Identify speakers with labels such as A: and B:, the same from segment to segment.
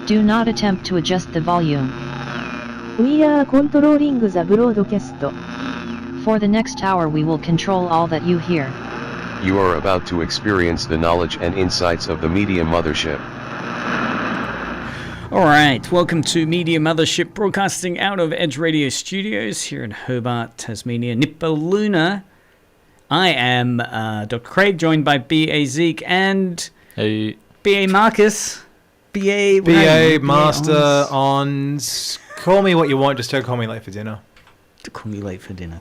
A: Do not attempt to adjust the volume.
B: We are controlling the broadcast.
A: For the next hour we will control all that you hear.
C: You are about to experience the knowledge and insights of the Media Mothership.
D: Alright, welcome to Media Mothership, broadcasting out of Edge Radio Studios here in Hobart, Tasmania, Nipaluna. I am Dr. Craig, joined by B.A. Zeke and B.A. Marcus.
E: B.A. Master Ons. Call me what you want, just don't call me late for dinner.
D: Call me late for dinner.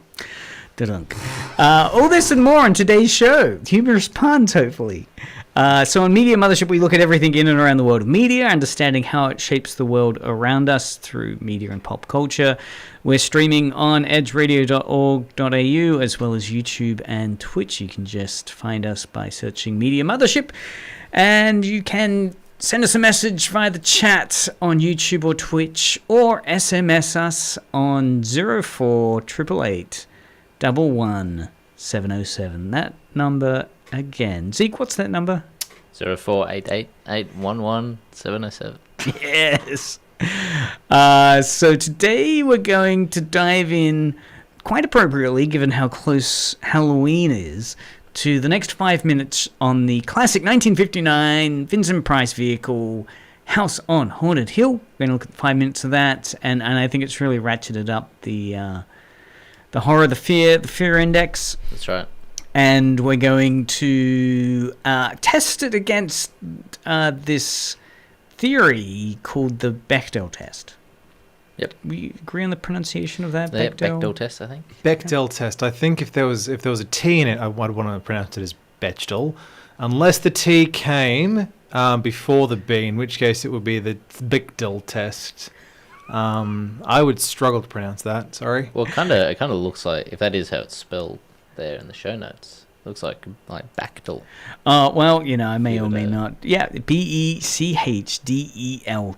D: Da-dunk. All this and more on today's show. Humorous puns, hopefully. So on Media Mothership, we look at everything in and around the world of media, understanding how it shapes the world around us through media and pop culture. We're streaming on edgeradio.org.au as well as YouTube and Twitch. You can just find us by searching Media Mothership. And you can send us a message via the chat on YouTube or Twitch, or SMS us on 04888 11707. That number again. Zeke, what's that number?
F: 0488 811 707.
D: Yes. So today we're going to dive in, quite appropriately, given how close Halloween is, to the next 5 minutes on the classic 1959 Vincent Price vehicle, House on Haunted Hill. We're going to look at 5 minutes of that, and I think it's really ratcheted up the horror, the fear index.
F: That's right.
D: And we're going to test it against this theory called the Bechdel test.
F: Yep.
D: We agree on the pronunciation of that?
F: Bechdel test, I think.
E: Bechdel test. I think if there was a T in it, I'd want to pronounce it as Bechdel, unless the T came before the B, in which case it would be the Bechdel test. I would struggle to pronounce that. Sorry.
F: Well, it kind of looks like, if that is how it's spelled there in the show notes, it looks like Bechdel.
D: Well, I may or may not. Yeah, Bechdel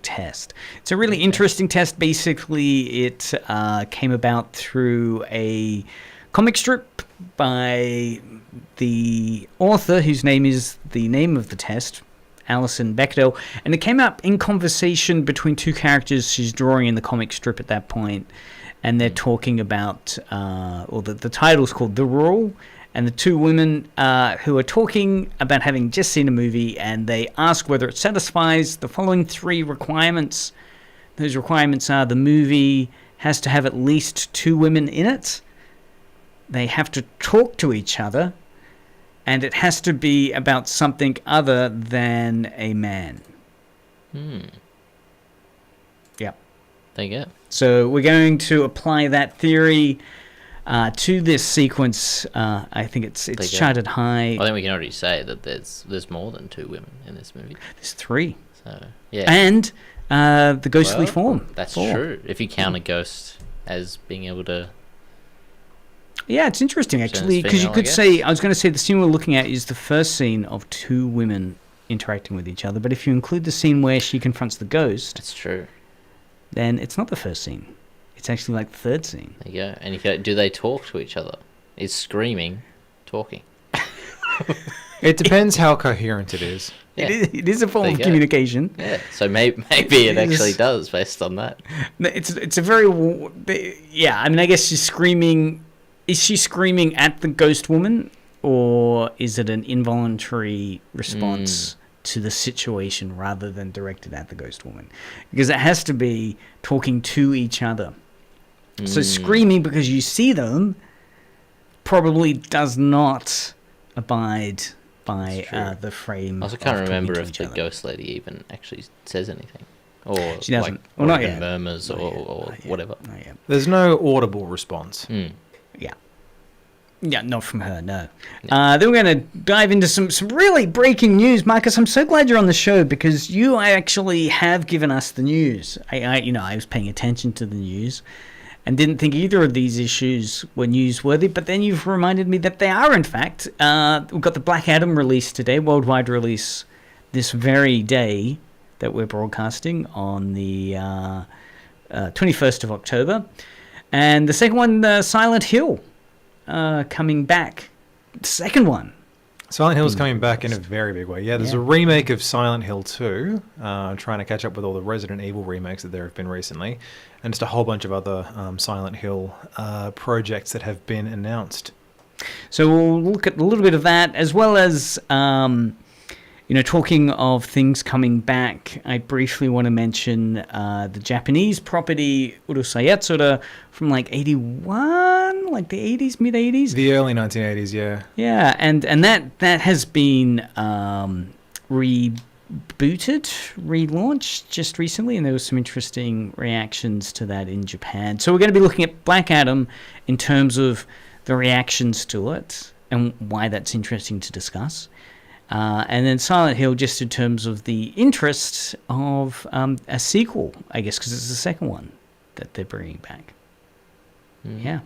D: test. It's a really interesting test. Basically, it came about through a comic strip by the author, whose name is the name of the test, Alison Bechdel, and it came up in conversation between two characters she's drawing in the comic strip at that point, and they're talking about, the title's called The Rule, and the two women who are talking about having just seen a movie, and they ask whether it satisfies the following three requirements. Those requirements are: the movie has to have at least two women in it, they have to talk to each other, and it has to be about something other than a man. Yeah.
F: There you go.
D: So we're going to apply that theory to this sequence. I think it's charted high.
F: I think we can already say that there's more than two women in this movie.
D: There's three.
F: So yeah.
D: And the ghostly form.
F: That's true. If you count a ghost as being able to.
D: Yeah, it's interesting actually, because you could say, I was going to say the scene we're looking at is the first scene of two women interacting with each other, but if you include the scene where she confronts the ghost,
F: that's true,
D: then it's not the first scene. It's actually like the third scene.
F: There you go. And if do they talk to each other? Is screaming talking?
E: It depends how coherent it is.
D: Yeah. It is a form of communication.
F: Yeah, so maybe it actually does, based on that.
D: It's a very... Yeah, I mean, I guess she's screaming... Is she screaming at the ghost woman, or is it an involuntary response to the situation rather than directed at the ghost woman? Because it has to be talking to each other. So screaming because you see them probably does not abide by the frame.
F: I also can't remember if the ghost lady even actually says anything. Or
D: she doesn't. Or not yet.
F: Murmurs or whatever.
D: Not yet.
E: There's no audible response.
D: Yeah, not from her, no. Then we're going to dive into some really breaking news. Marcus, I'm so glad you're on the show, because you actually have given us the news. I was paying attention to the news and didn't think either of these issues were newsworthy, but then you've reminded me that they are, in fact. We've got the Black Adam release today, worldwide release this very day that we're broadcasting on the 21st of October. And the second one, Silent Hill. Coming back, the second one,
E: Silent Hill's coming back in a very big way. Yeah, there's a remake of Silent Hill 2, trying to catch up with all the Resident Evil remakes that there have been recently, and just a whole bunch of other Silent Hill projects that have been announced.
D: So we'll look at a little bit of that, as well as, talking of things coming back, I briefly want to mention the Japanese property Urusei Yatsura from like 81, like the 80s, mid-80s?
E: The early 1980s, yeah.
D: Yeah, and that has been relaunched just recently, and there was some interesting reactions to that in Japan. So we're going to be looking at Black Adam in terms of the reactions to it and why that's interesting to discuss. And then Silent Hill just in terms of the interest of a sequel, I guess, because it's the second one that they're bringing back. Yeah.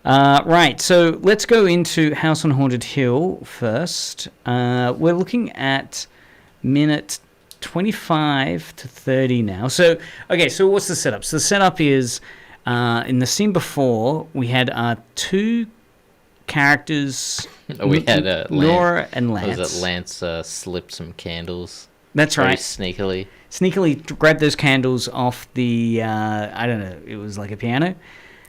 D: Right, so let's go into House on Haunted Hill first. We're looking at minute 25 to 30 now. So what's the setup? So the setup is, in the scene before, we had two characters.
F: We had
D: Nora and Lance.
F: Was it Lance slipped some candles?
D: That's right.
F: Sneakily
D: grabbed those candles off the, I don't know, it was like a piano.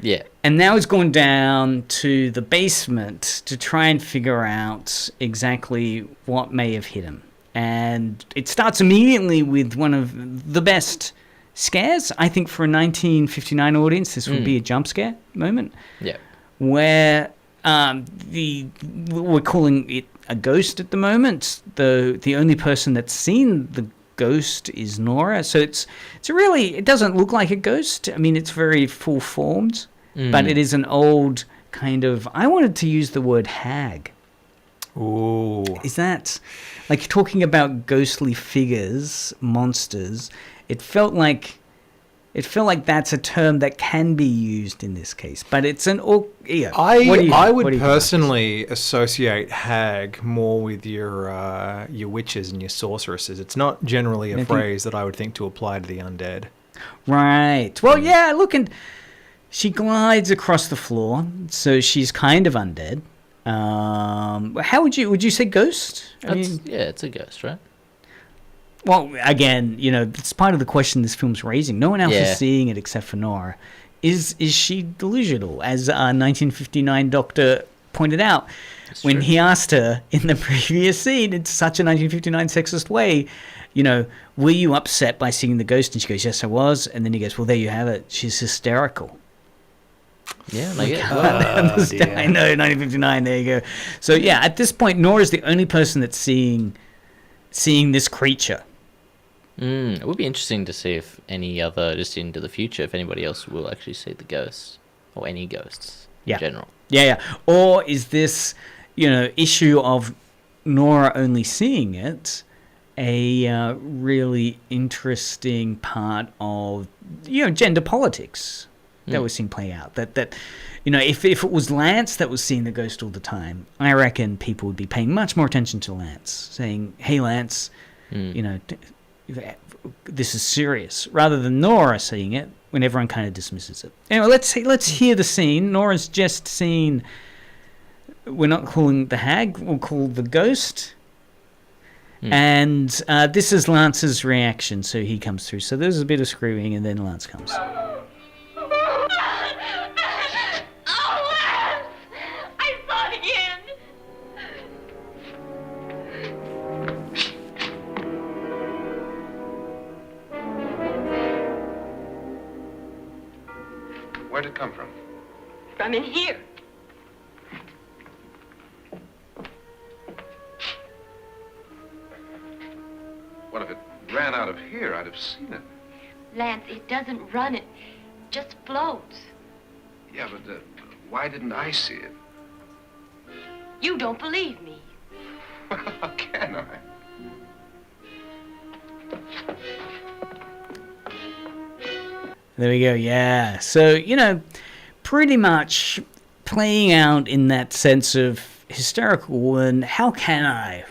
F: Yeah.
D: And now he's gone down to the basement to try and figure out exactly what may have hit him. And it starts immediately with one of the best scares. I think for a 1959 audience, this would be a jump scare moment.
F: Yeah.
D: Where we're calling it a ghost at the moment. The only person that's seen the ghost is Nora. So it doesn't look like a ghost. I mean, it's very full formed, but it is an old kind of, I wanted to use the word hag.
E: Ooh.
D: Is that like talking about ghostly figures, monsters? It felt like that's a term that can be used in this case, but it's an
E: I would personally associate hag more with your witches and your sorceresses. It's not generally a phrase that I would think to apply to the undead.
D: Right. Well, yeah. Look, and she glides across the floor, so she's kind of undead. How would you say ghost?
F: It's a ghost, right?
D: Well, again, it's part of the question this film's raising. No one else is seeing it except for Nora. Is she delusional? As our 1959 doctor pointed out, when he asked her in the previous scene, in such a 1959 sexist way, were you upset by seeing the ghost? And she goes, yes, I was. And then he goes, well, there you have it. She's hysterical.
F: Yeah, I get
D: I know, 1959, there you go. So, yeah, at this point, Nora's the only person that's seeing this creature.
F: It would be interesting to see if any other, just into the future, if anybody else will actually see the ghosts, or any ghosts in general. Yeah.
D: Or is this, issue of Nora only seeing it a really interesting part of, gender politics that we're seeing play out? That if it was Lance that was seeing the ghost all the time, I reckon people would be paying much more attention to Lance, saying, hey, Lance, this is serious, rather than Nora seeing it when everyone kind of dismisses it. Anyway, let's hear the scene. Nora's just seen, we're not calling the hag, we'll call the ghost. And this is Lance's reaction, so he comes through. So there's a bit of screaming, and then Lance comes.
G: Where'd it come from?
H: From in here.
G: What if it ran out of here? I'd have seen it.
H: Lance, it doesn't run, it just floats.
G: Yeah, but why didn't I see it?
H: You don't believe me.
G: How can I?
D: There we go, yeah. So, pretty much playing out in that sense of hysterical woman, how can I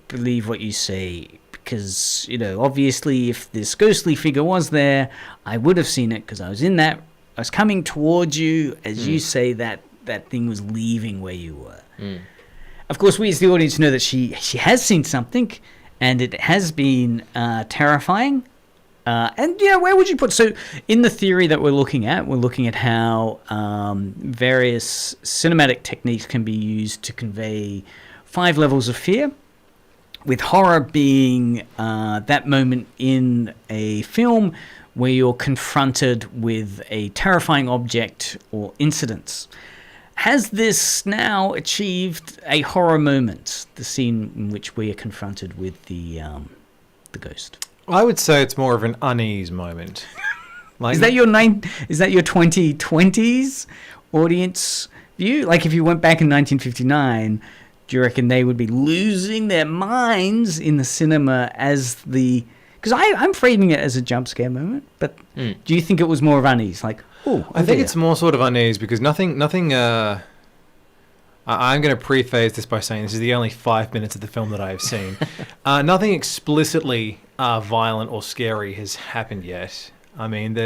D: believe what you say? Because, obviously if this ghostly figure was there, I would have seen it because I was in that. I was coming towards you as you say that thing was leaving where you were. of course, we as the audience know that she has seen something, and it has been terrifying. And where would you put? So, in the theory that we're looking at how various cinematic techniques can be used to convey 5 levels of fear, with horror being that moment in a film where you're confronted with a terrifying object or incidents. Has this now achieved a horror moment? The scene in which we are confronted with the ghost.
E: I would say it's more of an unease moment. Like,
D: Is that your 2020s audience view? Like, if you went back in 1959, do you reckon they would be losing their minds in the cinema as the... Because I'm framing it as a jump scare moment, but do you think it was more of unease? Like,
E: I think it's more sort of unease because nothing. I'm going to preface this by saying this is the only 5 minutes of the film that I have seen. Nothing explicitly violent or scary has happened yet. I mean,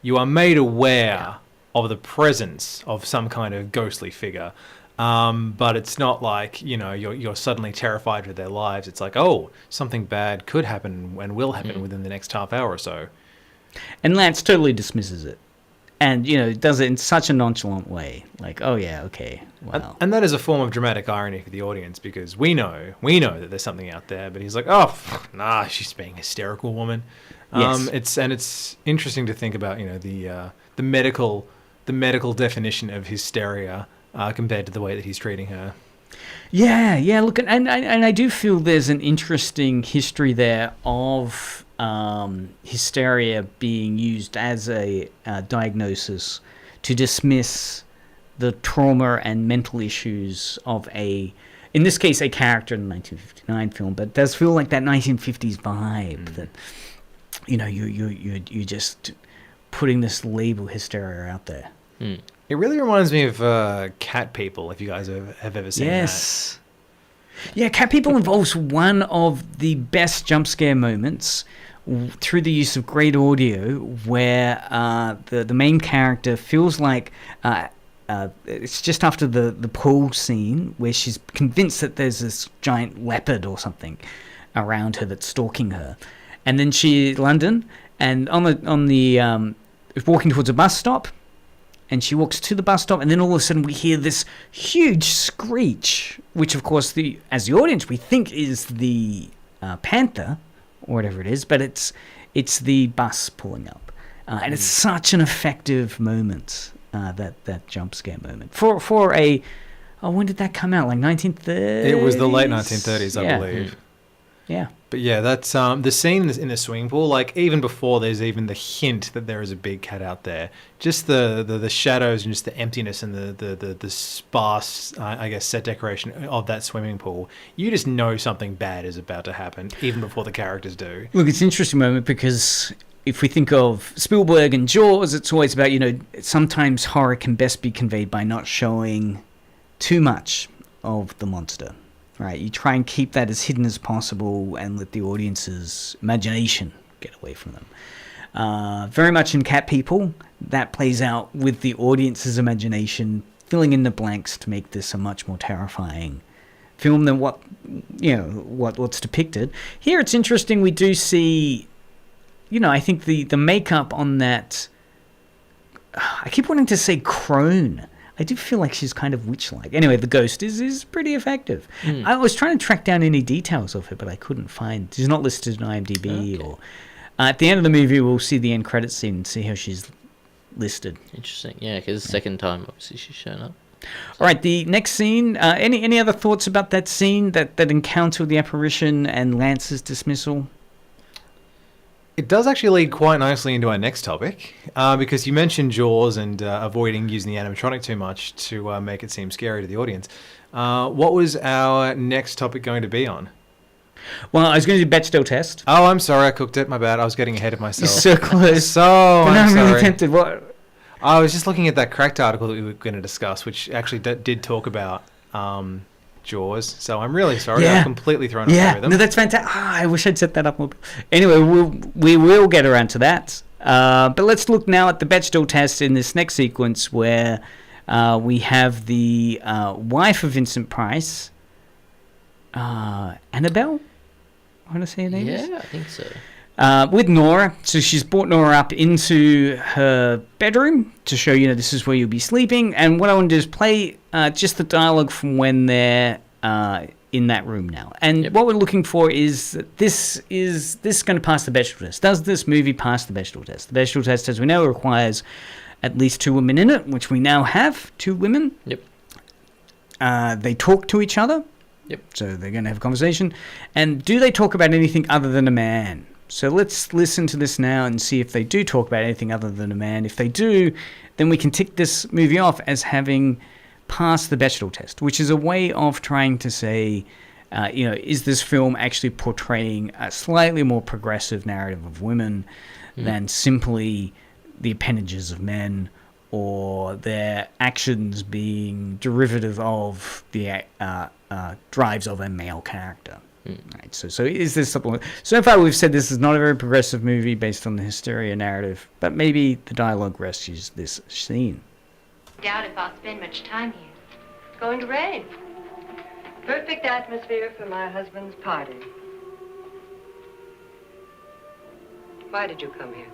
E: you are made aware of the presence of some kind of ghostly figure. But it's not like, you're suddenly terrified with their lives. It's like, oh, something bad could happen and will happen within the next half hour or so.
D: And Lance totally dismisses it. And, does it in such a nonchalant way. Like, oh, yeah, okay, wow.
E: And that is a form of dramatic irony for the audience because we know that there's something out there. But he's like, oh, nah, she's being a hysterical woman.
D: Yes.
E: It's interesting to think about, the medical definition of hysteria. Compared to the way that he's treating her.
D: Yeah. Look, and I do feel there's an interesting history there of hysteria being used as a diagnosis to dismiss the trauma and mental issues of in this case, a character in the 1959 film. But it does feel like that 1950s vibe that, you're just putting this label hysteria out there.
E: It really reminds me of Cat People, if you guys have ever seen that.
D: Yeah, Cat People involves one of the best jump scare moments through the use of great audio where the main character feels like it's just after the pool scene where she's convinced that there's this giant leopard or something around her that's stalking her. And then London, and on the walking towards a bus stop, and she walks to the bus stop, and then all of a sudden we hear this huge screech, which, of course, as the audience, we think is the panther, or whatever it is, but it's the bus pulling up. And it's such an effective moment, that jump scare moment. For a... Oh, when did that come out? Like 1930s?
E: It was the late 1930s, I believe.
D: Yeah.
E: But yeah, that's the scene in the swimming pool. Like even before, there's even the hint that there is a big cat out there. Just the shadows and just the emptiness and the sparse, I guess, set decoration of that swimming pool. You just know something bad is about to happen even before the characters do.
D: Look, it's an interesting moment because if we think of Spielberg and Jaws, it's always about sometimes horror can best be conveyed by not showing too much of the monster. Right, you try and keep that as hidden as possible and let the audience's imagination get away from them. Very much in Cat People, that plays out with the audience's imagination filling in the blanks to make this a much more terrifying film than what's depicted. Here it's interesting, we do see, I think the makeup on that, I keep wanting to say crone. I do feel like she's kind of witch-like. Anyway, the ghost is pretty effective. I was trying to track down any details of her, but I couldn't find. She's not listed in IMDb. Okay. Or at the end of the movie, we'll see the end credits scene and see how she's listed.
F: Interesting. Yeah, because the second time, obviously, she's shown up.
D: All right, the next scene. Any other thoughts about that scene, that encounter with the apparition and Lance's dismissal?
E: It does actually lead quite nicely into our next topic, because you mentioned Jaws and avoiding using the animatronic too much to make it seem scary to the audience. What was our next topic going to be on?
D: Well, I was going to do Bechdel test.
E: Oh, I'm sorry, I cooked it. My bad. I was getting ahead of myself.
D: You're so close.
E: I'm sorry.
D: Really tempted. What?
E: I was just looking at that Cracked article that we were going to discuss, which actually did talk about Jaws, so I'm really sorry. I've completely thrown off the rhythm.
D: No, that's fantastic. I wish I'd set that up more. Anyway, we will get around to that. But let's look now at the Bechdel test in this next sequence where We have the wife of Vincent Price, Annabelle. I want to say her name is.
F: Yeah, I think so.
D: With Nora. So she's brought Nora up into her bedroom to show, this is where you'll be sleeping. And what I want to do is play just the dialogue from when they're in that room now. And what we're looking for is this going to pass the Bechdel test? Does this movie pass the Bechdel test? The Bechdel test, as we know, requires at least 2 women in it, which we now have 2 women.
F: Yep.
D: They talk to each other.
F: Yep.
D: So they're going to have a conversation. And do they talk about anything other than a man? So let's listen to this now and see if they do talk about anything other than a man. If they do, then we can tick this movie off as having passed the Bechdel test, which is a way of trying to say, is this film actually portraying a slightly more progressive narrative of women than simply the appendages of men or their actions being derivative of the drives of a male character. Right, so is this something? So far, we've said this is not a very progressive movie based on the hysteria narrative, but maybe the dialogue rescues this scene.
H: Doubt if I'll spend much time here.
I: It's going to rain. Perfect atmosphere for my husband's party. Why did you come here?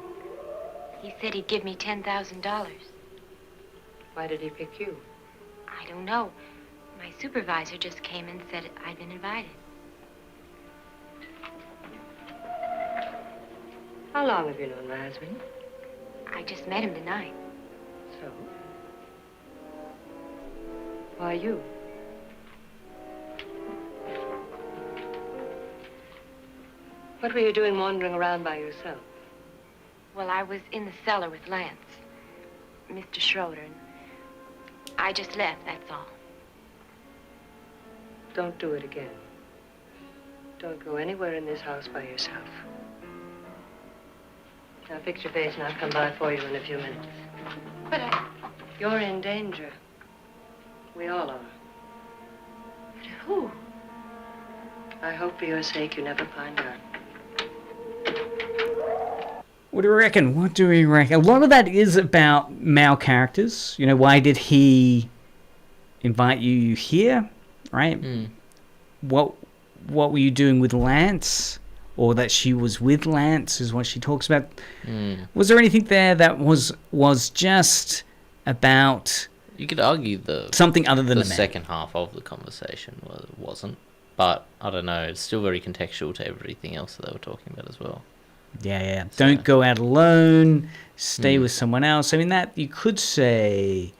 H: He said he'd give me $10,000.
I: Why did he pick you?
H: I don't know. My supervisor just came and said I'd been invited.
I: How long have you known my husband?
H: I just met him tonight.
I: So? Why you? What were you doing wandering around by yourself?
H: Well, I was in the cellar with Lance, Mr. Schroeder, and I just left, that's all.
I: Don't do it again. Don't go anywhere in this house by yourself. Now fix your face and I'll come by for you in a few minutes.
H: But
I: You're in danger. We all are.
H: But who?
I: I hope for your sake you never find out.
D: What do we reckon? A lot of that is about male characters. Why did he invite you here, right? What were you doing with Lance? Or that she was with Lance is what she talks about. Was there anything there that was just about...
F: You could argue
D: something other than
F: the second half of the conversation wasn't. But, I don't know, it's still very contextual to everything else that they were talking about as well.
D: Yeah. So. Don't go out alone. Stay with someone else. I mean, that you could say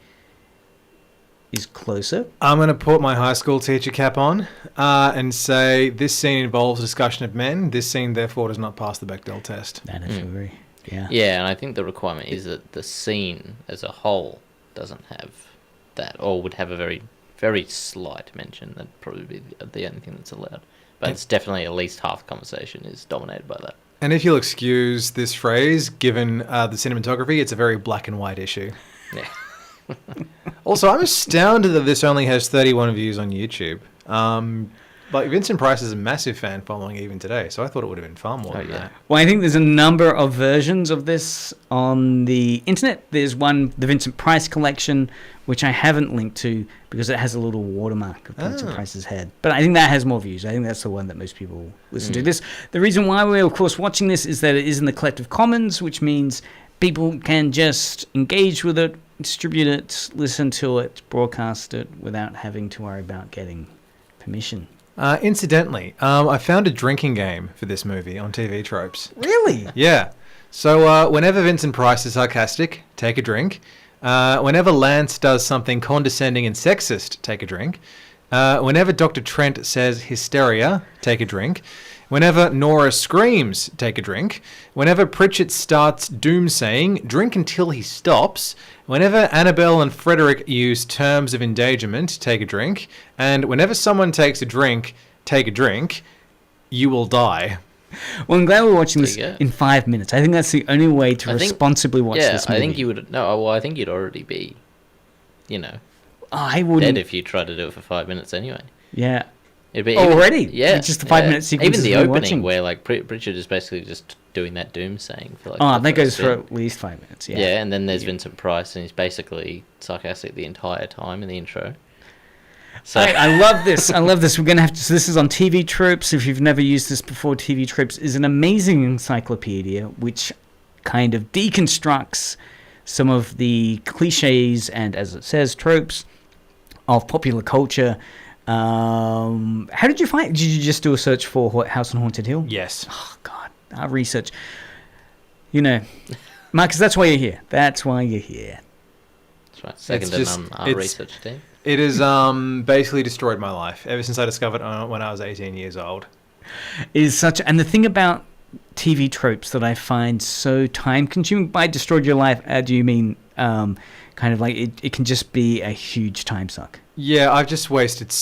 D: is closer.
E: I'm going to put my high school teacher cap on and say this scene involves discussion of men. This scene, therefore, does not pass the Bechdel test.
D: That I agree. Yeah.
F: Yeah, and I think the requirement is that the scene as a whole doesn't have that, or would have a very, very slight mention. That'd probably be the only thing that's allowed. But it's definitely at least half the conversation is dominated by that.
E: And if you'll excuse this phrase, given the cinematography, it's a very black and white issue.
F: Yeah.
E: Also, I'm astounded that this only has 31 views on YouTube. Like Vincent Price is a massive fan following even today, so I thought it would have been far more than that.
D: Well, I think there's a number of versions of this on the internet. There's one, the Vincent Price collection, which I haven't linked to because it has a little watermark of Vincent Price's head. But I think that has more views. I think that's the one that most people listen to. The reason why we're, of course, watching this is that it is in the Collective Commons, which means people can just engage with it, distribute it, listen to it, broadcast it without having to worry about getting permission.
E: Incidentally, I found a drinking game for this movie on TV Tropes.
D: Really?
E: Yeah. So whenever Vincent Price is sarcastic, take a drink. Whenever Lance does something condescending and sexist, take a drink. Whenever Dr. Trent says hysteria, take a drink. Whenever Nora screams, take a drink. Whenever Pritchett starts doomsaying, drink until he stops. Whenever Annabelle and Frederick use terms of endangerment, take a drink. And whenever someone takes a drink, take a drink, you will die.
D: Well, I'm glad we're watching this in 5 minutes. I think that's the only way to responsibly watch this movie.
F: Yeah, I think you would... No, well, I think you'd already be,
D: I wouldn't...
F: dead if you tried to do it for 5 minutes anyway.
D: Yeah.
F: It'd be
D: Already?
F: yeah,
D: Just the 5-minute sequence.
F: Even the
D: we're
F: opening,
D: watching.
F: where like Pritchard is basically just doing that doom saying for like.
D: Oh,
F: the
D: that goes
F: first
D: for
F: bit.
D: at least 5 minutes. Yeah.
F: Yeah, and then there's Vincent Price, and he's basically sarcastic the entire time in the intro. So
D: I love this. I love this. We're going to have to. So this is on TV Tropes. If you've never used this before, TV Tropes is an amazing encyclopedia which kind of deconstructs some of the cliches and, as it says, tropes of popular culture. How did you find? Did you just do a search for House on Haunted Hill?
E: Yes.
D: Oh God, our research. You know, Marcus, that's why you're here. That's why you're here.
F: that's right. Second to none, our research team.
E: It has basically destroyed my life ever since I discovered it when I was 18 years old.
D: Is such, and the thing about TV tropes that I find so time consuming. By destroyed your life, do you mean kind of like it can just be a huge time suck?
E: Yeah, I've just wasted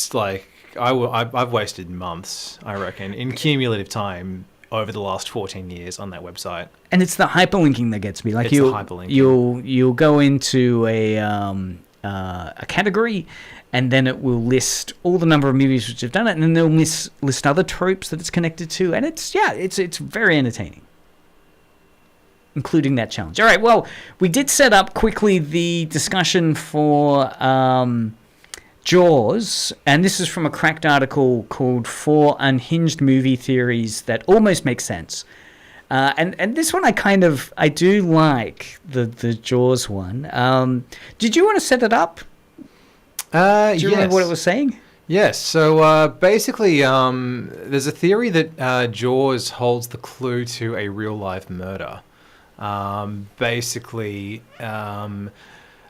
E: I've wasted months, I reckon, in cumulative time over the last 14 years on that website.
D: And it's the hyperlinking that gets me. Like
E: It's the hyperlinking.
D: you'll go into a category, and then it will list all the number of movies which have done it, and then they'll list other tropes that it's connected to, and it's very entertaining, including that challenge. All right, well, we did set up quickly the discussion for Jaws, and this is from a Cracked article called 4 Unhinged Movie Theories That Almost Make Sense. And this one I do like the Jaws one. Did you want to set it up? Do you remember what it was saying?
E: Yes. So basically, there's a theory that Jaws holds the clue to a real life murder. Basically,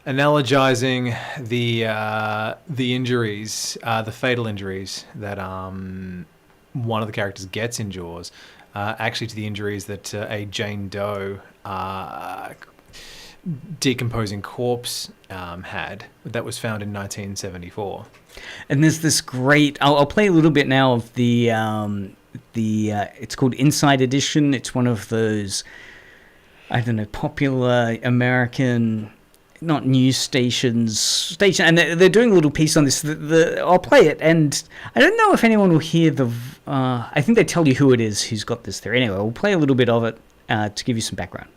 E: analogizing the injuries, the fatal injuries that one of the characters gets in Jaws, actually to the injuries that a Jane Doe decomposing corpse had that was found in 1974.
D: And there's this great. I'll play a little bit now of the. It's called Inside Edition. It's one of those, I don't know, popular American, not news stations, and they're doing a little piece on this. I'll play it, and I don't know if anyone will hear the. I think they tell you who it is who's got this theory. Anyway, we'll play a little bit of it to give you some background.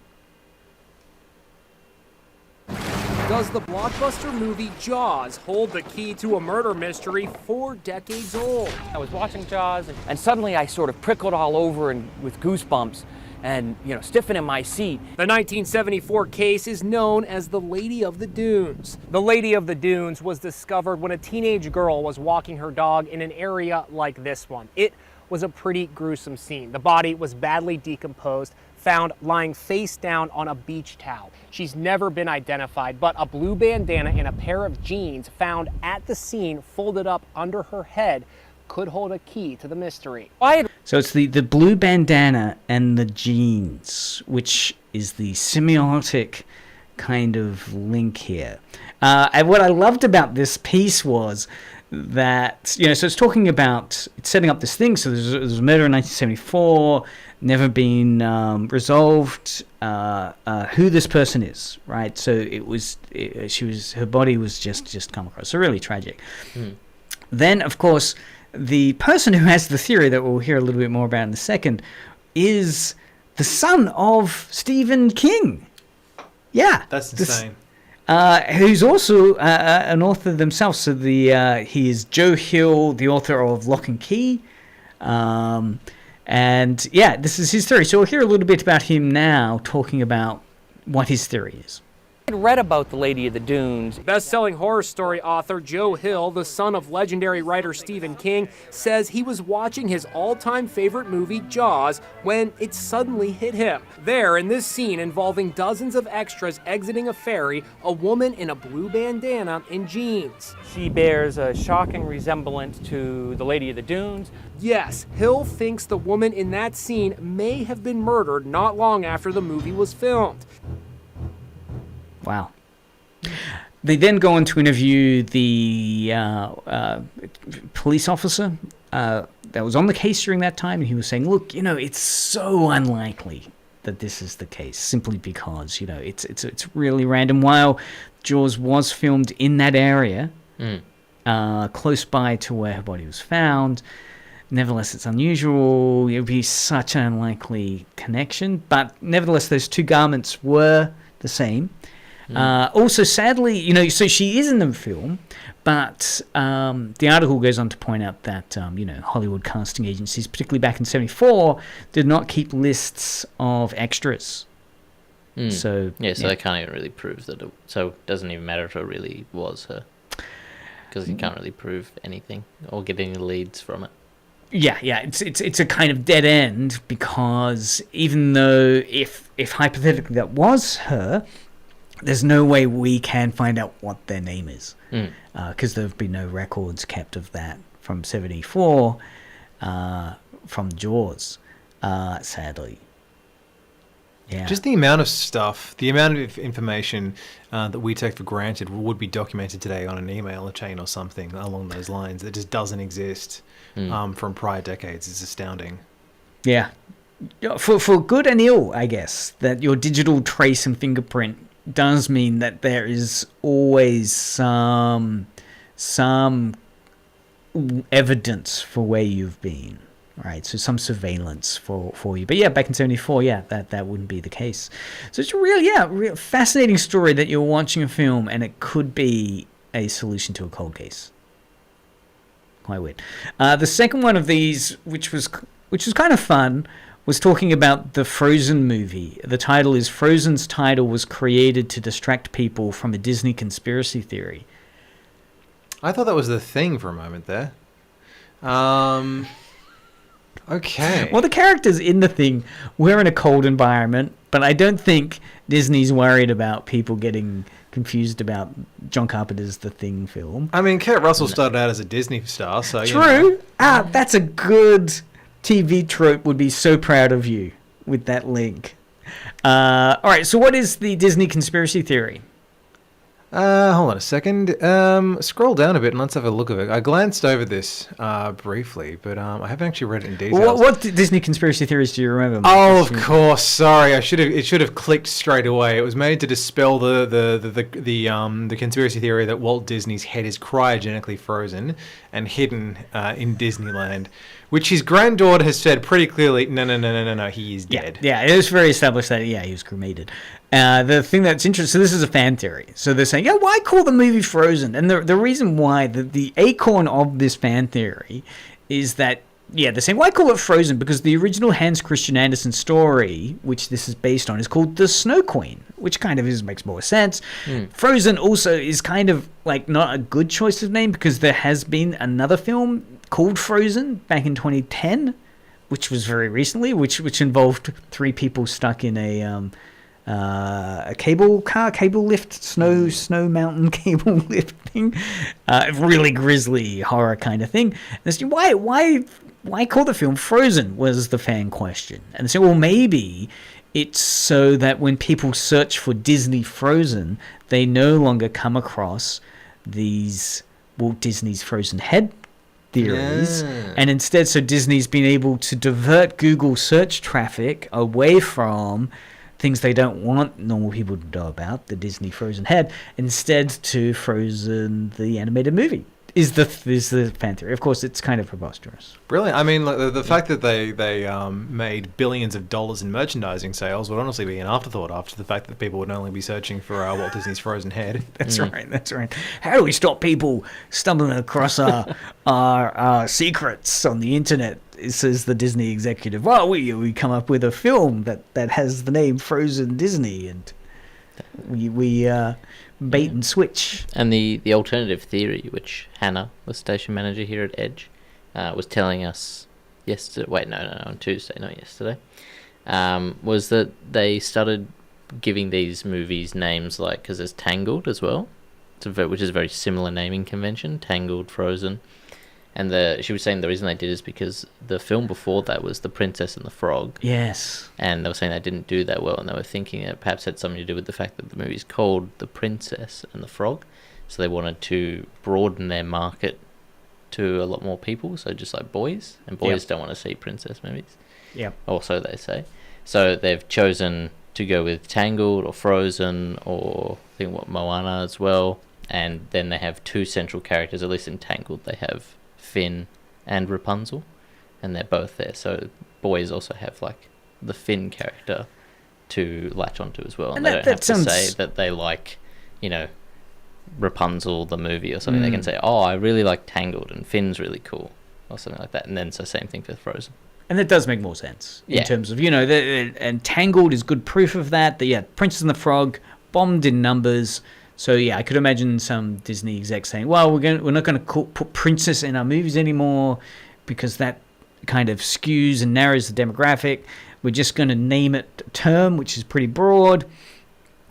J: Does the blockbuster movie Jaws hold the key to a murder mystery 4 decades old?
K: I was watching Jaws, and suddenly I sort of prickled all over and with goosebumps and, stiffened in my seat.
J: The 1974 case is known as the Lady of the Dunes. The Lady of the Dunes was discovered when a teenage girl was walking her dog in an area like this one. It was a pretty gruesome scene. The body was badly decomposed, found lying face down on a beach towel. She's never been identified, but a blue bandana and a pair of jeans found at the scene folded up under her head could hold a key to the mystery.
D: So it's the blue bandana and the jeans, which is the semiotic kind of link here. And what I loved about this piece was that, so it's talking about, it's setting up this thing. So there's a murder in 1974, never been resolved, who this person is, right? So her body was just come across. So really tragic. Then, of course, the person who has the theory that we'll hear a little bit more about in a second is the son of Stephen King. Yeah.
E: That's insane.
D: Who's also an author themselves. So he is Joe Hill, the author of Lock and Key. And yeah, this is his theory. So we'll hear a little bit about him now, talking about what his theory is.
K: I read about the Lady of the Dunes.
J: Best-selling horror story author Joe Hill, the son of legendary writer Stephen King, says he was watching his all-time favorite movie, Jaws, when it suddenly hit him. There, in this scene involving dozens of extras exiting a ferry, a woman in a blue bandana and jeans.
K: She bears a shocking resemblance to the Lady of the Dunes.
J: Yes, Hill thinks the woman in that scene may have been murdered not long after the movie was filmed.
D: Wow. They then go on to interview the police officer that was on the case during that time, and he was saying, look, it's so unlikely that this is the case, simply because, it's really random. While Jaws was filmed in that area, close by to where her body was found. Nevertheless, it's unusual. It would be such an unlikely connection. But nevertheless, those two garments were the same. Also, sadly, so she is in the film, but the article goes on to point out that, Hollywood casting agencies, particularly back in 1974, did not keep lists of extras. So
F: they can't even really prove that. So it doesn't even matter if it really was her, because you can't really prove anything or get any leads from it.
D: Yeah, it's a kind of dead end, because even though if hypothetically that was her, there's no way we can find out what their name is, because there have been no records kept of that from 1974, from Jaws, sadly. Yeah.
E: Just the amount of stuff, the amount of information that we take for granted would be documented today on an email chain or something along those lines that just doesn't exist from prior decades. It's astounding.
D: Yeah. For good and ill, I guess, that your digital trace and fingerprint does mean that there is always some evidence for where you've been. Right, so some surveillance for you. But yeah, back in 1974, that wouldn't be the case. So it's a real fascinating story that you're watching a film and it could be a solution to a cold case. Quite weird. The second one of these, which was kind of fun, was talking about the Frozen movie. The title is Frozen's title was created to distract people from a Disney conspiracy theory.
E: I thought that was the thing for a moment there. Okay.
D: Well, the characters in the thing were in a cold environment, but I don't think Disney's worried about people getting confused about John Carpenter's The Thing film.
E: I mean, Kurt Russell started out as a Disney star, so
D: true. That's a good TV trope. Would be so proud of you with that link. All right. So, what is the Disney conspiracy theory?
E: Hold on a second. Scroll down a bit and let's have a look at it. I glanced over this briefly, but I haven't actually read it in detail.
D: What Disney conspiracy theories do you remember?
E: Oh, of course. Sorry, it should have clicked straight away. It was made to dispel the conspiracy theory that Walt Disney's head is cryogenically frozen and hidden in Disneyland, which his granddaughter has said pretty clearly, no, he is dead.
D: Yeah, it was very established that, he was cremated. The thing that's interesting, so this is a fan theory. So they're saying, why call the movie Frozen? And the reason why, the acorn of this fan theory is that, they're saying, why call it Frozen? Because the original Hans Christian Andersen story, which this is based on, is called The Snow Queen, which kind of makes more sense. Frozen also is kind of like not a good choice of name, because there has been another film called Frozen back in 2010, which was very recently, which involved three people stuck in a cable lift, snow mountain cable lift thing, really grisly horror kind of thing. And so why call the film Frozen was the fan question. And so, well, maybe it's so that when people search for Disney Frozen, they no longer come across these Walt Disney's Frozen head theories, and instead, so Disney's been able to divert Google search traffic away from things they don't want normal people to know about, the Disney Frozen head, instead to Frozen the animated movie. Is the fan theory. Of course, it's kind of preposterous.
E: Brilliant. I mean, the fact that they made billions of dollars in merchandising sales would honestly be an afterthought after the fact that people would only be searching for Walt Disney's Frozen head.
D: That's right. How do we stop people stumbling across our secrets on the internet? Says the Disney executive. Well, we come up with a film that has the name Frozen Disney, and we bait and switch.
F: And the alternative theory, which Hannah, the station manager here at Edge, was telling us yesterday. Wait, no, on Tuesday, not yesterday. Was that they started giving these movies names like, because there's Tangled as well, which is a very similar naming convention. Tangled, Frozen. And she was saying the reason they did is because the film before that was The Princess and the Frog.
D: Yes.
F: And they were saying they didn't do that well, and they were thinking it perhaps had something to do with the fact that the movie's called The Princess and the Frog. So they wanted to broaden their market to a lot more people, so just like boys. And boys don't want to see princess movies.
D: Yeah.
F: Or so they say. So they've chosen to go with Tangled or Frozen or I think Moana as well. and then they have two central characters, at least in Tangled. They have Finn and Rapunzel, and they're both there. So boys also have like the Finn character to latch onto as well, and they don't have to say that they like, you know, Rapunzel the movie or something. They can say, oh, I really like Tangled and Finn's really cool or something like that, and then so same thing for Frozen.
D: And that does make more sense in terms of, you know, and Tangled is good proof of that. Princess and the Frog bombed in numbers. So yeah, I could imagine some Disney execs saying, well, we're not going to put princess in our movies anymore because that kind of skews and narrows the demographic. We're just going to name it a term which is pretty broad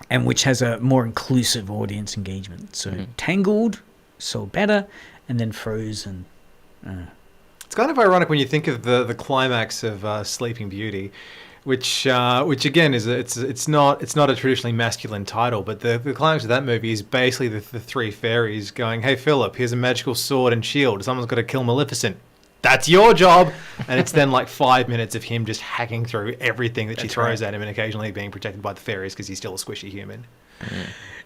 D: and which has a more inclusive audience engagement. So Tangled sold better, and then Frozen.
E: It's kind of ironic when you think of the climax of Sleeping Beauty, which again is it's not a traditionally masculine title, but the climax of that movie is basically the three fairies going, "Hey Philip, here's a magical sword and shield. Someone's got to kill Maleficent. That's your job." And it's then like 5 minutes of him just hacking through everything that she throws at him, and occasionally being protected by the fairies because he's still a squishy human.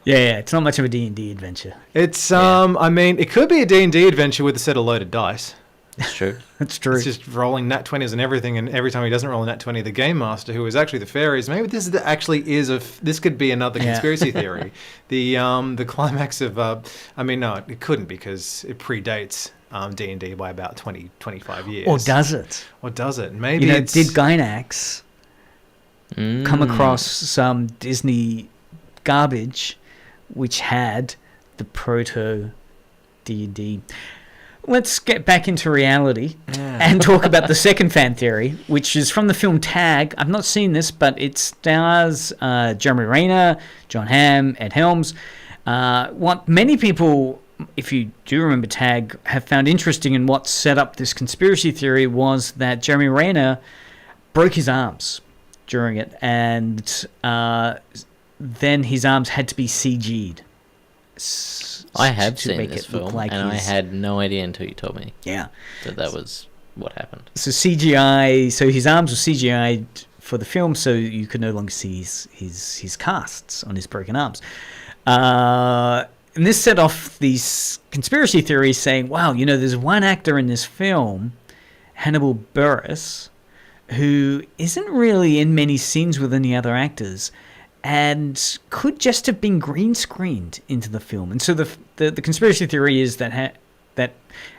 D: Yeah, it's not much of a D&D adventure.
E: It's I mean, it could be a D&D adventure with a set of loaded dice.
F: That's true.
D: That's true.
E: It's just rolling nat 20s and everything, and every time he doesn't roll a nat 20, the game master, who is actually the fairies, maybe this this could be another conspiracy theory. The climax of I mean, no, it couldn't, because it predates D&D by about 25 years.
D: Or does it?
E: Maybe
D: did Gynax come across some Disney garbage which had the proto D&D? Let's get back into reality and talk about the second fan theory, which is from the film Tag. I've not seen this, but it stars Jeremy Renner, John Hamm, Ed Helms. What many people, if you do remember Tag, have found interesting in what set up this conspiracy theory was that Jeremy Renner broke his arms during it, and then his arms had to be CG'd.
F: I have seen this film, and I had no idea until you told me.
D: Yeah.
F: That was what happened.
D: So CGI, so his arms were CGI'd for the film, so you could no longer see his casts on his broken arms. And this set off these conspiracy theories saying, wow, there's one actor in this film, Hannibal Buress, who isn't really in many scenes with any other actors, and could just have been green screened into the film. And so the conspiracy theory is that that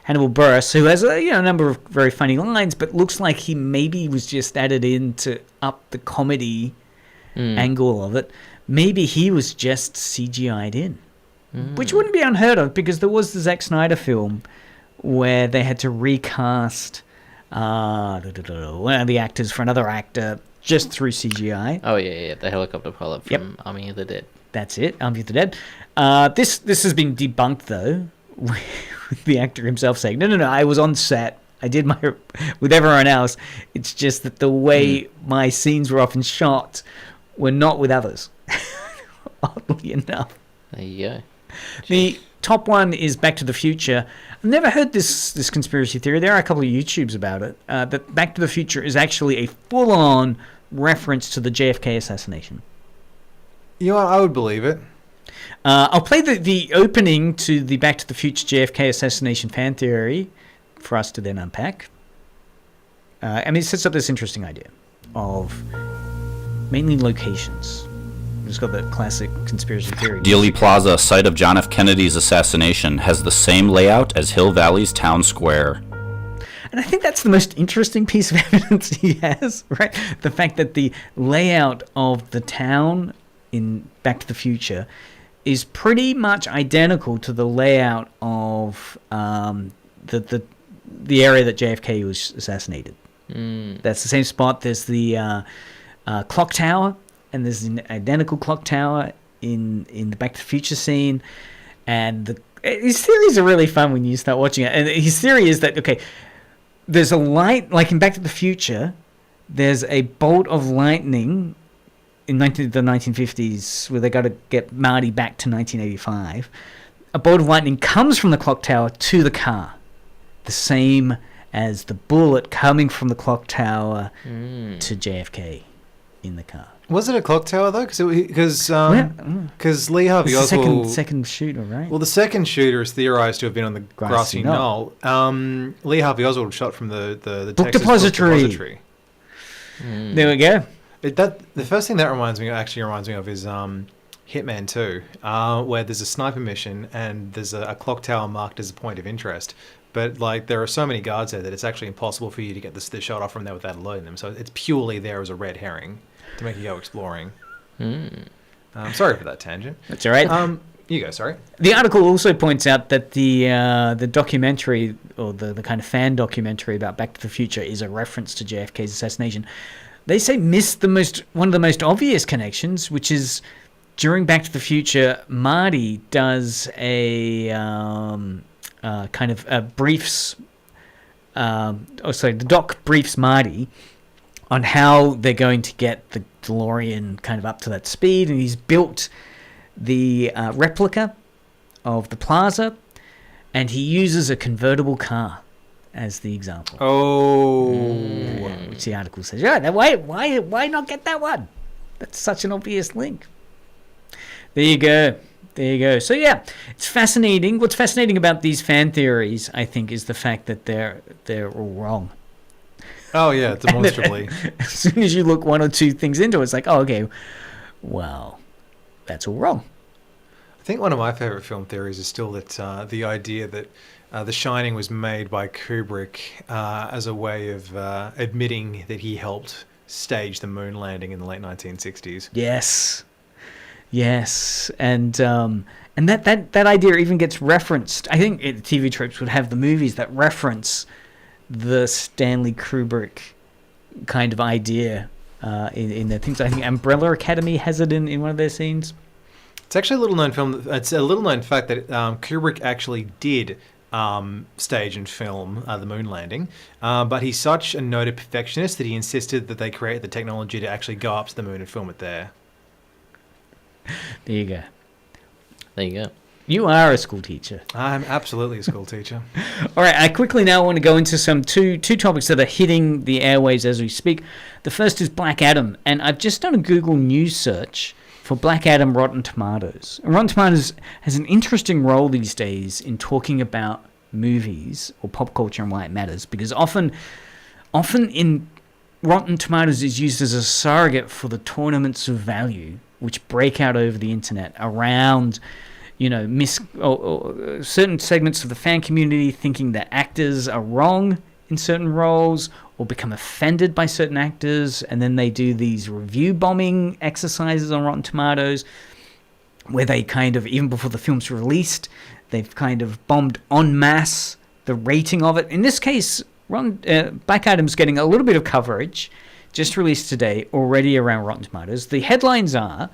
D: Hannibal Buress, who has a number of very funny lines, but looks like he maybe was just added in to up the comedy angle of it, maybe he was just CGI'd in, which wouldn't be unheard of, because there was the Zack Snyder film where they had to recast one of the actors for another actor just through CGI.
F: Oh, yeah, the helicopter pilot from Army of the Dead.
D: That's it, Army of the Dead. This has been debunked, though, with the actor himself saying, no, I was on set. I did my with everyone else. It's just that the way my scenes were often shot were not with others, oddly enough.
F: There you go.
D: The top one is Back to the Future. I've never heard this conspiracy theory. There are a couple of YouTubes about it. That Back to the Future is actually a full-on reference to the JFK assassination.
E: You know what? I would believe it.
D: I'll play the opening to the Back to the Future JFK assassination fan theory for us to then unpack. It sets up this interesting idea of mainly locations. It's got that classic conspiracy theory.
L: Dealey Plaza, site of John F. Kennedy's assassination, has the same layout as Hill Valley's town square.
D: And I think that's the most interesting piece of evidence he has, right? The fact that the layout of the town in Back to the Future is pretty much identical to the layout of the area that JFK was assassinated. That's the same spot. There's the clock tower, and there's an identical clock tower in the Back to the Future scene. And his theories are really fun when you start watching it. And his theory is that, okay, there's a light, like in Back to the Future, there's a bolt of lightning in the 1950s where they got to get Marty back to 1985. A bolt of lightning comes from the clock tower to the car, the same as the bullet coming from the clock tower to JFK. in the car.
E: Was it a clock tower though? Because Lee Harvey
D: It's the
E: Oswald,
D: second shooter, right?
E: well, the second shooter is theorized to have been on the grassy knoll. Lee Harvey Oswald shot from the
D: Book
E: Texas
D: depository.
E: Book depository.
D: There we go.
E: The first thing that reminds me of is Hitman 2, where there's a sniper mission and there's a clock tower marked as a point of interest. But like there are so many guards there that it's actually impossible for you to get the shot off from there without alerting them. So it's purely there as a red herring to make you go exploring. Sorry for that tangent.
D: That's all right.
E: You go, sorry.
D: The article also points out that the documentary, or the kind of fan documentary about Back to the Future, is a reference to JFK's assassination. They say missed one of the most obvious connections, which is during Back to the Future, Marty does a kind of briefs. The doc briefs Marty on how they're going to get the DeLorean kind of up to that speed, and he's built the replica of the Plaza, and he uses a convertible car as the example. Which the article says, yeah, why not get that one? That's such an obvious link. There you go. So yeah, it's fascinating. What's fascinating about these fan theories, I think, is the fact that they're all wrong.
E: Oh yeah, demonstrably.
D: As soon as you look one or two things into it, it's like, oh, okay, well, that's all wrong.
E: I think one of my favorite film theories is still that the idea that The Shining was made by Kubrick as a way of admitting that he helped stage the moon landing in the late 1960s.
D: Yes, and that idea even gets referenced. I think TV tropes would have the movies that reference the Stanley Kubrick kind of idea in their things. I think Umbrella Academy has it in one of their scenes.
E: It's actually a little known film. It's a little known fact that Kubrick actually did stage and film the moon landing, but he's such a noted perfectionist that he insisted that they create the technology to actually go up to the moon and film it there.
D: There you go.
F: There you go.
D: You are a school teacher.
E: I'm absolutely a school teacher.
D: All right, I quickly now want to go into some two topics that are hitting the airwaves as we speak. The first is Black Adam, and I've just done a Google News search for Black Adam Rotten Tomatoes. And Rotten Tomatoes has an interesting role these days in talking about movies or pop culture and why it matters, because often in Rotten Tomatoes is used as a surrogate for the tournaments of value which break out over the internet around, certain segments of the fan community thinking that actors are wrong in certain roles or become offended by certain actors, and then they do these review bombing exercises on Rotten Tomatoes where they kind of, even before the film's released, they've kind of bombed en masse the rating of it. In this case, Black Adam's getting a little bit of coverage, just released today, already around Rotten Tomatoes. The headlines are,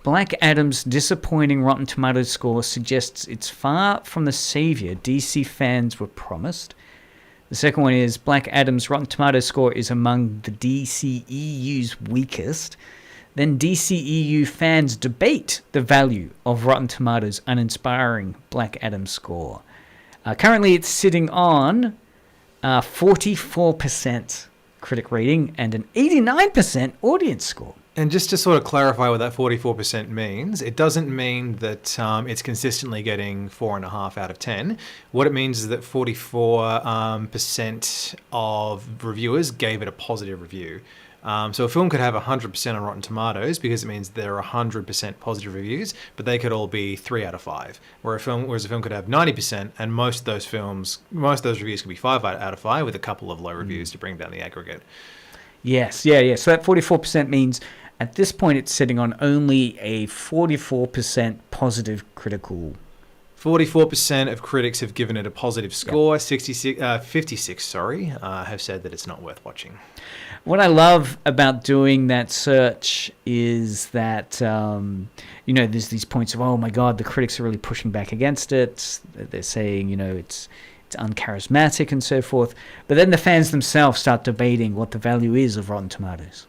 D: Black Adam's disappointing Rotten Tomatoes score suggests it's far from the savior DC fans were promised. The second one is, Black Adam's Rotten Tomatoes score is among the DCEU's weakest. Then DCEU fans debate the value of Rotten Tomatoes' uninspiring Black Adam score. Currently, it's sitting on 44% critic rating and an 89% audience score.
E: And just to sort of clarify what that 44% means, it doesn't mean that it's consistently getting 4.5 out of 10. What it means is that 44% of reviewers gave it a positive review. So a film could have 100% on Rotten Tomatoes because it means there are 100% positive reviews, but they could all be 3 out of 5. Whereas a film could have 90%, and most of those reviews could be 5 out of 5 with a couple of low reviews to bring down the aggregate.
D: Yes, yeah. So that 44% means at this point it's sitting on only a 44% positive critical.
E: 44% of critics have given it a positive score. 56 have said that it's not worth watching.
D: What I love about doing that search is that, there's these points of, oh my God, the critics are really pushing back against it. They're saying, it's uncharismatic and so forth. But then the fans themselves start debating what the value is of Rotten Tomatoes,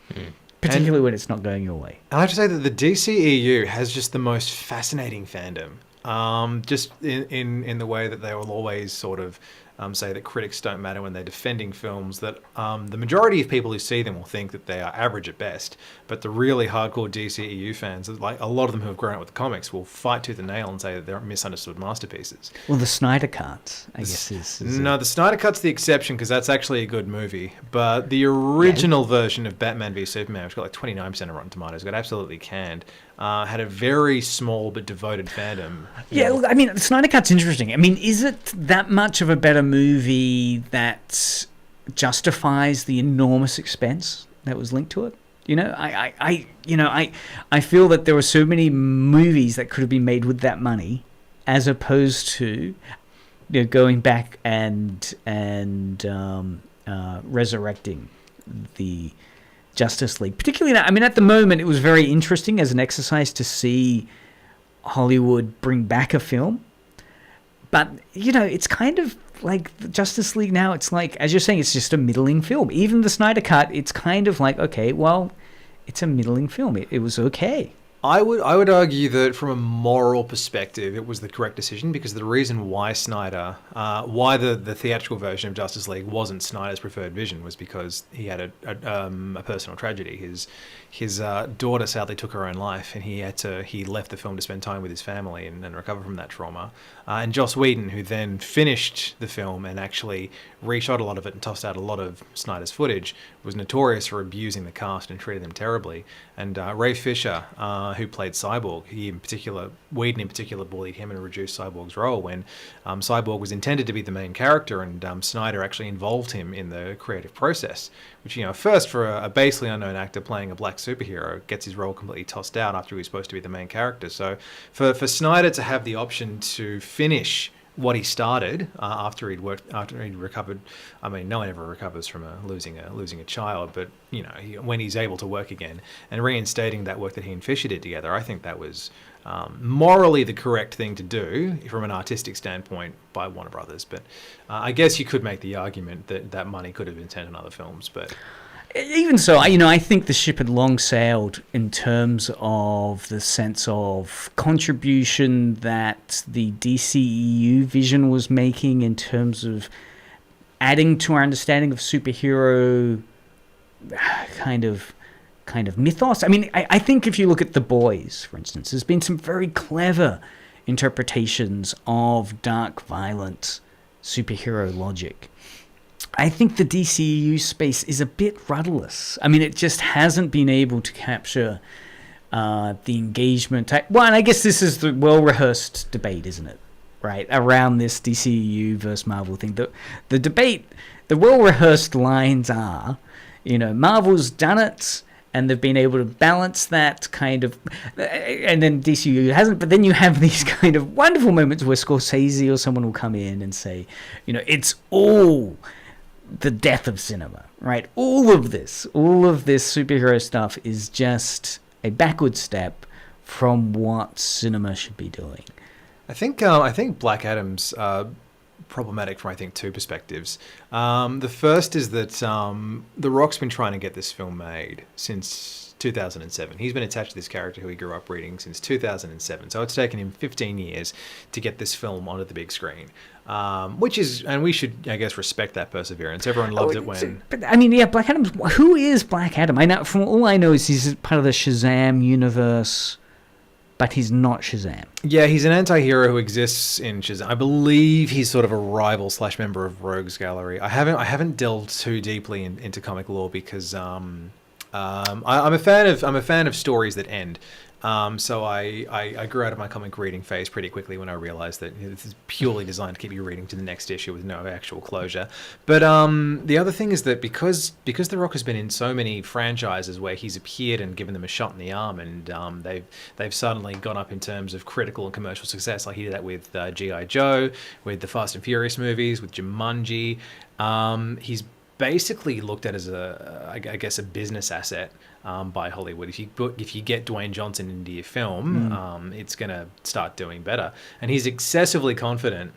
D: particularly when it's not going your way.
E: I have to say that the DCEU has just the most fascinating fandom. Just in the way that they will always sort of say that critics don't matter when they're defending films, that the majority of people who see them will think that they are average at best, but the really hardcore DCEU fans, like a lot of them who have grown up with the comics, will fight tooth and nail and say that they're misunderstood masterpieces.
D: Well, the Snyder Cut, I guess, is
E: no, the Snyder Cut's the exception because that's actually a good movie, but the original version of Batman v Superman, which got like 29% of Rotten Tomatoes, got absolutely canned, had a very small but devoted fandom.
D: Yeah, look, I mean, the Snyder Cut's interesting. I mean, is it that much of a better movie that justifies the enormous expense that was linked to it? You know, I feel that there were so many movies that could have been made with that money, as opposed to, going back and resurrecting the Justice League. Particularly, I mean, at the moment, it was very interesting as an exercise to see Hollywood bring back a film. But, it's kind of like the Justice League now. It's like, as you're saying, it's just a middling film. Even the Snyder Cut, it's kind of like, okay, well, it's a middling film. It was okay.
E: I would argue that from a moral perspective, it was the correct decision, because the reason why why the theatrical version of Justice League wasn't Snyder's preferred vision was because he had a personal tragedy. His daughter sadly took her own life, and he left the film to spend time with his family and recover from that trauma. And Joss Whedon, who then finished the film and actually reshot a lot of it and tossed out a lot of Snyder's footage, was notorious for abusing the cast and treating them terribly. And Ray Fisher, who played Cyborg, Whedon in particular bullied him and reduced Cyborg's role when Cyborg was intended to be the main character, and Snyder actually involved him in the creative process, which, first for a basically unknown actor playing a black superhero, gets his role completely tossed out after he was supposed to be the main character. So for Snyder to have the option to finish what he started after he'd recovered. I mean, no one ever recovers from losing a child, but when he's able to work again and reinstating that work that he and Fisher did together, I think that was morally the correct thing to do from an artistic standpoint by Warner Brothers. But I guess you could make the argument that that money could have been spent on other films, but.
D: Even so, I think the ship had long sailed in terms of the sense of contribution that the DCEU vision was making in terms of adding to our understanding of superhero kind of mythos. I mean, I think if you look at The Boys, for instance, there's been some very clever interpretations of dark, violent superhero logic. I think the DCEU space is a bit rudderless. I mean, it just hasn't been able to capture the engagement. Well, and I guess this is the well-rehearsed debate, isn't it? Right? Around this DCEU versus Marvel thing. The debate, the well-rehearsed lines are, Marvel's done it, and they've been able to balance that kind of, and then DCU hasn't. But then you have these kind of wonderful moments where Scorsese or someone will come in and say, it's all the death of cinema, right? All of this superhero stuff is just a backward step from what cinema should be doing.
E: I think Black Adam's problematic from, I think, two perspectives. The first is that The Rock's been trying to get this film made since 2007. He's been attached to this character who he grew up reading since 2007. So it's taken him 15 years to get this film onto the big screen. Which is, and we should, I guess, respect that perseverance. Everyone loved it when.
D: But I mean, yeah, Black Adam. Who is Black Adam? I know, from all I know, is he's part of the Shazam universe, but he's not Shazam.
E: Yeah, he's an anti-hero who exists in Shazam. I believe he's sort of a rival / member of Rogues Gallery. I haven't delved too deeply into comic lore because I'm a fan of stories that end. So I grew out of my comic reading phase pretty quickly when I realized that this is purely designed to keep you reading to the next issue with no actual closure. But the other thing is that because The Rock has been in so many franchises where he's appeared and given them a shot in the arm, and they've suddenly gone up in terms of critical and commercial success. Like he did that with G.I. Joe, with the Fast and Furious movies, with Jumanji. He's basically looked at as I guess a business asset by Hollywood. If you get Dwayne Johnson into your film, it's going to start doing better. And he's excessively confident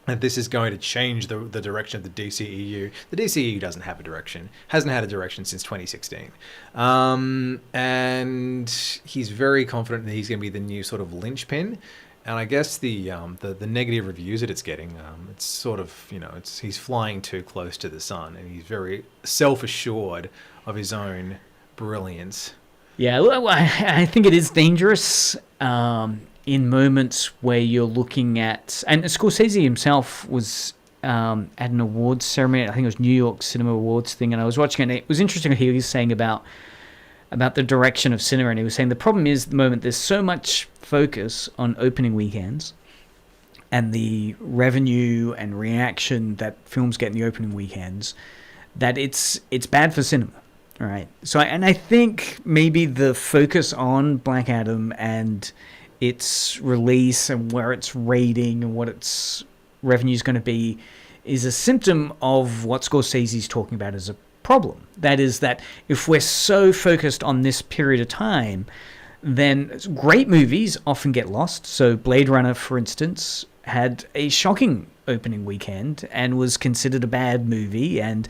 E: that this is going to change the direction of the DCEU. The DCEU doesn't have a direction, hasn't had a direction since 2016. And he's very confident that he's going to be the new sort of linchpin. And I guess the negative reviews that it's getting, it's sort of, he's flying too close to the sun, and he's very self-assured of his own brilliance.
D: Yeah, well, I think it is dangerous in moments where you're looking at... And Scorsese himself was at an awards ceremony, I think it was New York Cinema Awards thing, and I was watching it, and it was interesting what he was saying about the direction of cinema, and he was saying the problem is at the moment there's so much focus on opening weekends and the revenue and reaction that films get in the opening weekends that it's bad for cinema, right? So I think maybe the focus on Black Adam and its release and where its rating and what its revenue is going to be is a symptom of what Scorsese's talking about as a problem. That is that if we're so focused on this period of time, then great movies often get lost. So Blade Runner, for instance, had a shocking opening weekend and was considered a bad movie and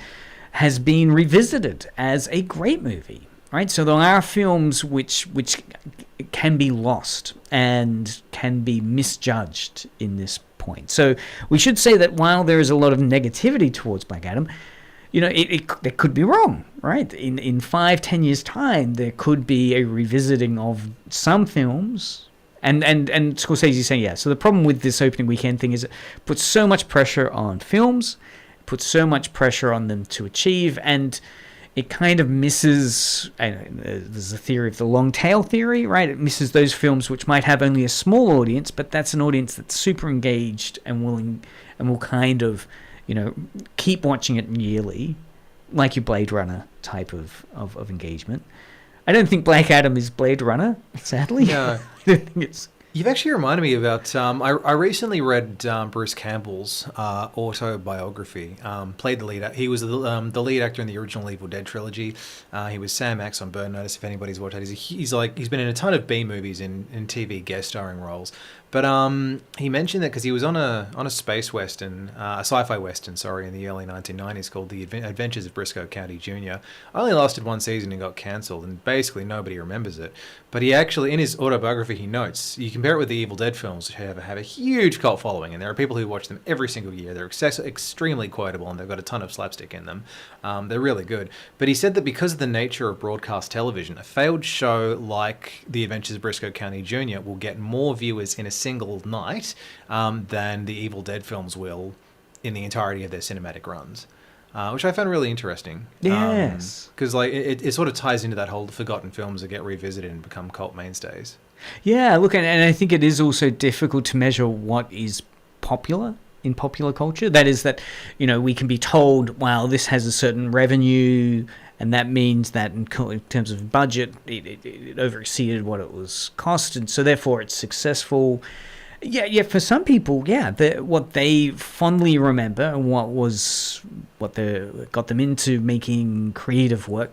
D: has been revisited as a great movie, right? So there are films which can be lost and can be misjudged in this point. So we should say that while there is a lot of negativity towards Black Adam, it could be wrong, right? In 5-10 years' time, there could be a revisiting of some films, and Scorsese's saying, yeah. So the problem with this opening weekend thing is it puts so much pressure on films, puts so much pressure on them to achieve, and it kind of misses. There's a theory of the long tail theory, right? It misses those films which might have only a small audience, but that's an audience that's super engaged and willing, and will kind of keep watching it yearly, like your Blade Runner type of engagement. I don't think Black Adam is Blade Runner, sadly.
E: No.
D: I don't think it's...
E: You've actually reminded me about... I recently read Bruce Campbell's autobiography. Played the lead... He was the lead actor in the original Evil Dead trilogy. He was Sam Axe on Burn Notice, if anybody's watched that. He's been in a ton of B movies and TV guest starring roles. But he mentioned that because he was on a space western, a sci-fi western, in the early 1990s called The Adventures of Briscoe County Jr. Only lasted one season and got cancelled, and basically nobody remembers it. But he actually, in his autobiography, he notes, you compare it with the Evil Dead films, which have a huge cult following, and there are people who watch them every single year. They're extremely quotable, and they've got a ton of slapstick in them. They're really good. But he said that because of the nature of broadcast television, a failed show like The Adventures of Briscoe County Jr. will get more viewers in a single night than the Evil Dead films will in the entirety of their cinematic runs, which I found really interesting.
D: Yes.
E: Because it sort of ties into that whole forgotten films that get revisited and become cult mainstays.
D: Yeah, look, and I think it is also difficult to measure what is popular in popular culture. That is that, we can be told, wow, this has a certain revenue, and that means that in terms of budget, it over-exceeded what it was cost, and so therefore it's successful. Yeah. For some people, what they fondly remember and what got them into making creative work,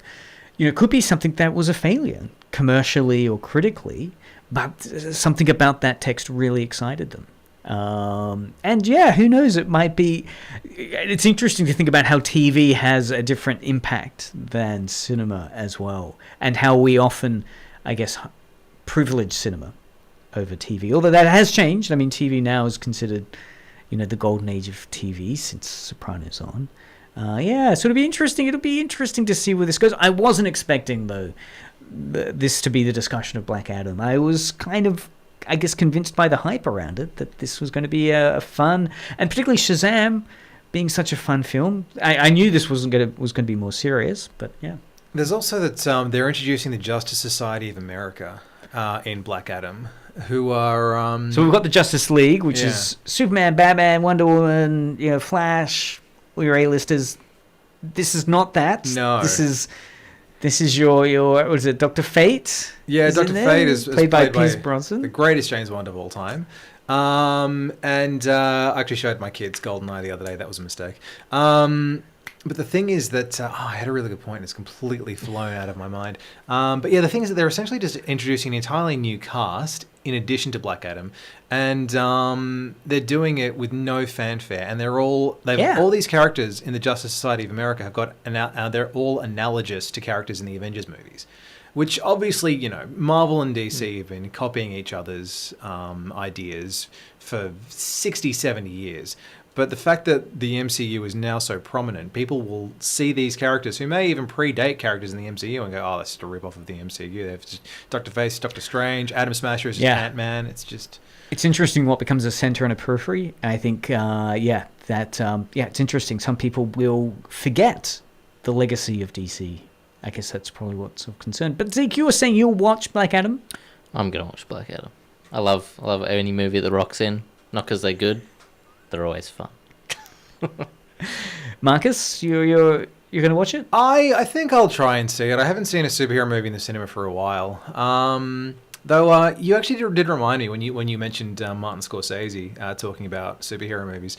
D: could be something that was a failure commercially or critically, but something about that text really excited them. And who knows? It might be. It's interesting to think about how TV has a different impact than cinema as well, and how we often, I guess, privilege cinema over TV. Although that has changed. I mean, TV now is considered, the golden age of TV since Sopranos on. So it'll be interesting. It'll be interesting to see where this goes. I wasn't expecting though this to be the discussion of Black Adam. I was kind of, I guess, convinced by the hype around it that this was going to be a fun, and particularly Shazam being such a fun film. I knew this was going to be more serious, but yeah.
E: There's also that they're introducing the Justice Society of America in Black Adam, who are...
D: So we've got the Justice League, which is Superman, Batman, Wonder Woman, Flash, all your A-listers. This is not that.
E: No.
D: This is your what is it, Dr. Fate?
E: Yeah, Dr. Fate is played by
D: Pierce Brosnan,
E: the greatest James Bond of all time. I actually showed my kids GoldenEye the other day. That was a mistake. But the thing is that I had a really good point. And it's completely flown out of my mind. But the thing is that they're essentially just introducing an entirely new cast in addition to Black Adam, and they're doing it with no fanfare. And all these characters in the Justice Society of America have got they're all analogous to characters in the Avengers movies, which obviously, you know, Marvel and DC have been copying each other's ideas for 60, 70 years. But the fact that the MCU is now so prominent, people will see these characters who may even predate characters in the MCU and go, oh, that's just a rip-off of the MCU. They've just Doctor Fate, Doctor Strange, Atom Smasher is just Ant-Man. It's just...
D: It's interesting what becomes a center and a periphery. I think, it's interesting. Some people will forget the legacy of DC. I guess that's probably what's of concern. But Zeke, you were saying you'll watch Black Adam?
F: I'm going to watch Black Adam. I love any movie that Rock's in. Not because they're good. They're always fun.
D: Marcus, you're going to watch it?
E: I think I'll try and see it. I haven't seen a superhero movie in the cinema for a while. Though you actually did remind me when you mentioned Martin Scorsese talking about superhero movies.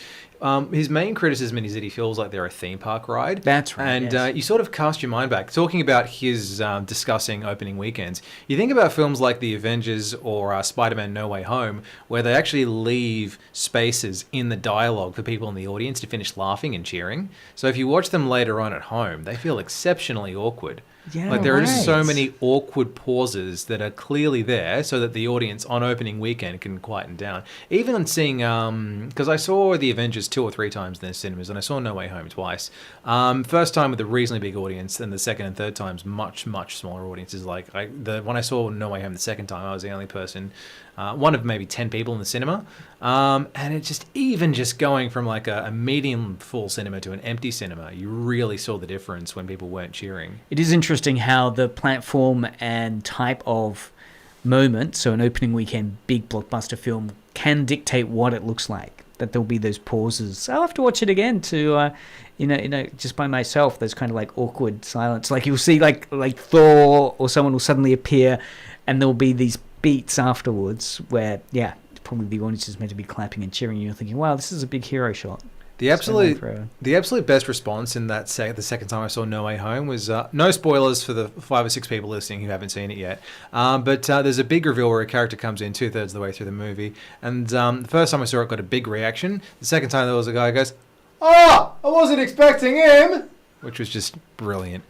E: His main criticism is that he feels like they're a theme park ride.
D: That's right.
E: And you sort of cast your mind back. Talking about his discussing opening weekends, you think about films like The Avengers or Spider-Man No Way Home, where they actually leave spaces in the dialogue for people in the audience to finish laughing and cheering. So if you watch them later on at home, they feel exceptionally awkward.
D: Yeah,
E: like there are just so many awkward pauses that are clearly there so that the audience on opening weekend can quieten down. Even on seeing, because I saw The Avengers 2 or 3 times in the cinemas and I saw No Way Home twice. First time with a reasonably big audience, and the second and third times much, much smaller audiences. Like when I saw No Way Home the second time, I was the only person, one of maybe 10 people in the cinema. And it just going from like a medium full cinema to an empty cinema, you really saw the difference when people weren't cheering.
D: It is interesting how the platform and type of moment, so an opening weekend big blockbuster film, can dictate what it looks like. That there'll be those pauses. I'll have to watch it again to, just by myself. There's kind of like awkward silence. Like you'll see like Thor or someone will suddenly appear, and there'll be these beats afterwards where probably the audience is meant to be clapping and cheering. And you're thinking, wow, this is a big hero shot.
E: The absolute best response in that the second time I saw No Way Home was no spoilers for the 5 or 6 people listening who haven't seen it yet. But there's a big reveal where a character comes in 2/3 of the way through the movie, and the first time I saw it got a big reaction. The second time there was a guy who goes, "Oh, I wasn't expecting him," which was just brilliant.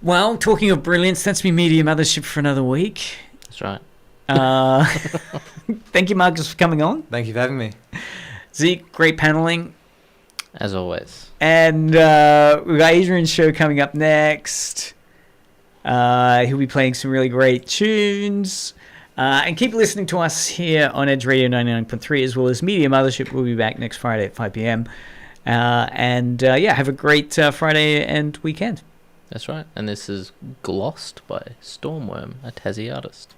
D: Well, talking of brilliance, that's been Media Mothership for another week.
F: That's right.
D: Thank you, Marcus, for coming on.
E: Thank you for having me.
D: Zeke, great paneling.
F: As always.
D: And we've got Adrian's show coming up next. He'll be playing some really great tunes. And keep listening to us here on Edge Radio 99.3, as well as Media Mothership. We'll be back next Friday at 5 p.m. Have a great Friday and weekend.
F: That's right. And this is Glossed by Stormworm, a Tassie artist.